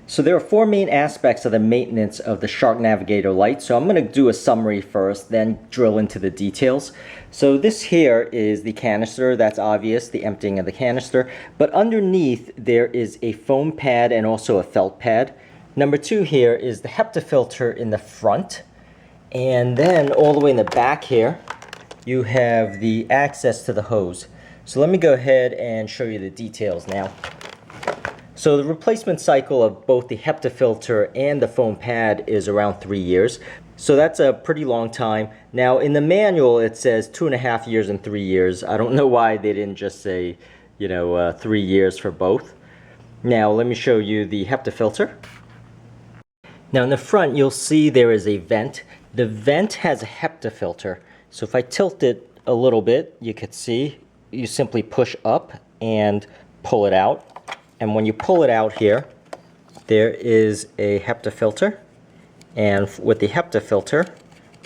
So there are four main aspects of the maintenance of the Shark Navigator light. So I'm going to do a summary first, then drill into the details. So this here is the canister. That's obvious, the emptying of the canister. But underneath there is a foam pad and also a felt pad. Number two here is the HEPA filter in the front. And then all the way in the back here, you have the access to the hose. So let me go ahead and show you the details now. So the replacement cycle of both the HEPA filter and the foam pad is around 3 years. So that's a pretty long time. Now in the manual it says 2.5 years and 3 years. I don't know why they didn't just say, 3 years for both. Now let me show you the HEPA filter. Now in the front you'll see there is a vent. The vent has a HEPA filter. So if I tilt it a little bit, you could see you simply push up and pull it out. And when you pull it out here, there is a HEPA filter. And with the HEPA filter,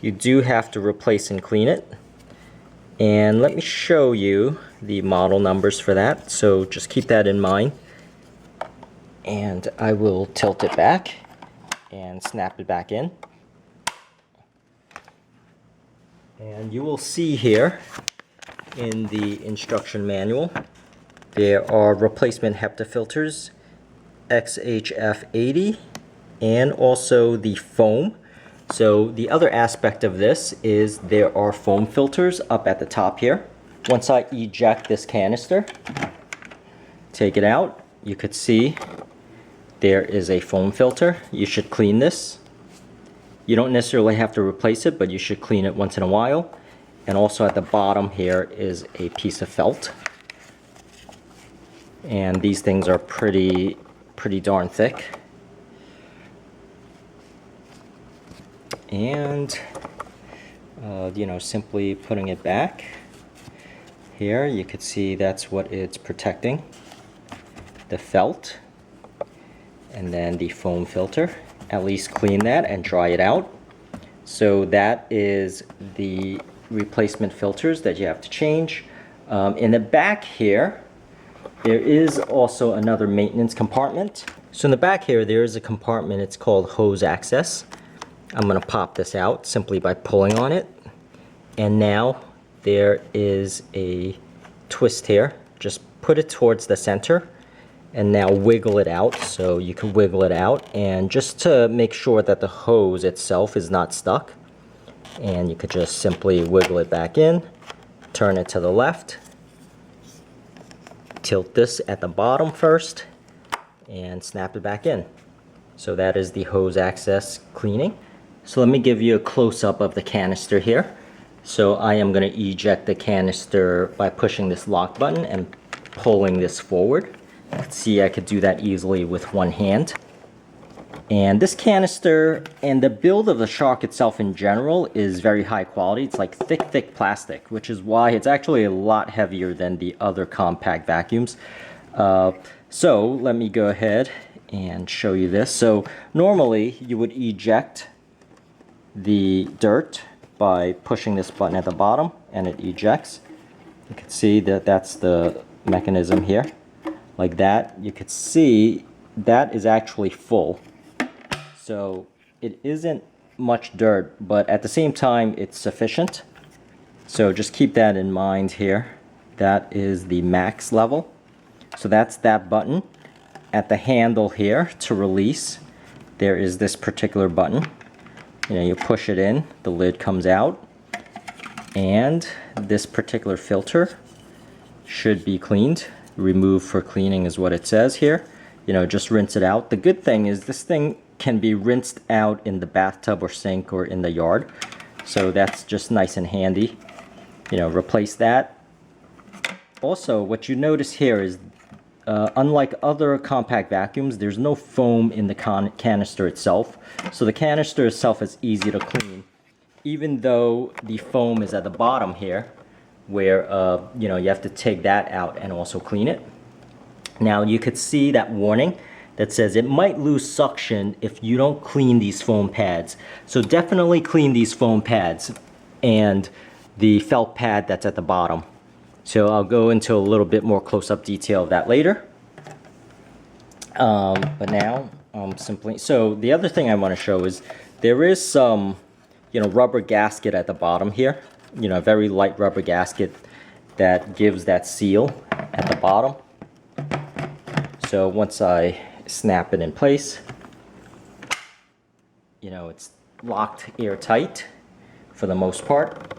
you do have to replace and clean it. And let me show you the model numbers for that. So just keep that in mind. And I will tilt it back and snap it back in. And you will see here in the instruction manual, there are replacement HEPA filters, XHF80, and also the foam. So the other aspect of this is there are foam filters up at the top here. Once I eject this canister, take it out, you could see there is a foam filter. You should clean this. You don't necessarily have to replace it, but you should clean it once in a while. And also at the bottom here is a piece of felt. And these things are pretty darn thick. And simply putting it back here, you could see that's what it's protecting, the felt, and then the foam filter. At least clean that and dry it out. So that is the replacement filters that you have to change. In the back here, there is also another maintenance compartment. So in the back here, there is a compartment. It's called hose access. I'm going to pop this out simply by pulling on it. And now there is a twist here. Just put it towards the center and now wiggle it out. So you can wiggle it out, and just to make sure that the hose itself is not stuck. And you could just simply wiggle it back in, turn it to the left, tilt this at the bottom first, and snap it back in. So that is the hose access cleaning. So let me give you a close-up of the canister here. So I am going to eject the canister by pushing this lock button and pulling this forward. You can see I could do that easily with one hand. And this canister and the build of the Shark itself in general is very high quality. It's like thick plastic, which is why it's actually a lot heavier than the other compact vacuums. So let me go ahead and show you this. So normally you would eject the dirt by pushing this button at the bottom, and it ejects. You can see that that's the mechanism here. Like that, you could see that is actually full. So it isn't much dirt, but at the same time it's sufficient. So just keep that in mind here. That is the max level. So that's that button. At the handle here to release, there is this particular button. You push it in, the lid comes out, and this particular filter should be cleaned. Remove for cleaning is what it says here. Just rinse it out. The good thing is this thing can be rinsed out in the bathtub or sink or in the yard. So that's just nice and handy. Replace that. Also, what you notice here is unlike other compact vacuums, there's no foam in the canister itself. So the canister itself is easy to clean, even though the foam is at the bottom here, where you have to take that out and also clean it. Now you could see that warning that says it might lose suction if you don't clean these foam pads. So definitely clean these foam pads and the felt pad that's at the bottom. So I'll go into a little bit more close-up detail of that later. But now simply. So the other thing I want to show is there is some, rubber gasket at the bottom here. A very light rubber gasket that gives that seal at the bottom. So once I snap it in place, it's locked airtight for the most part.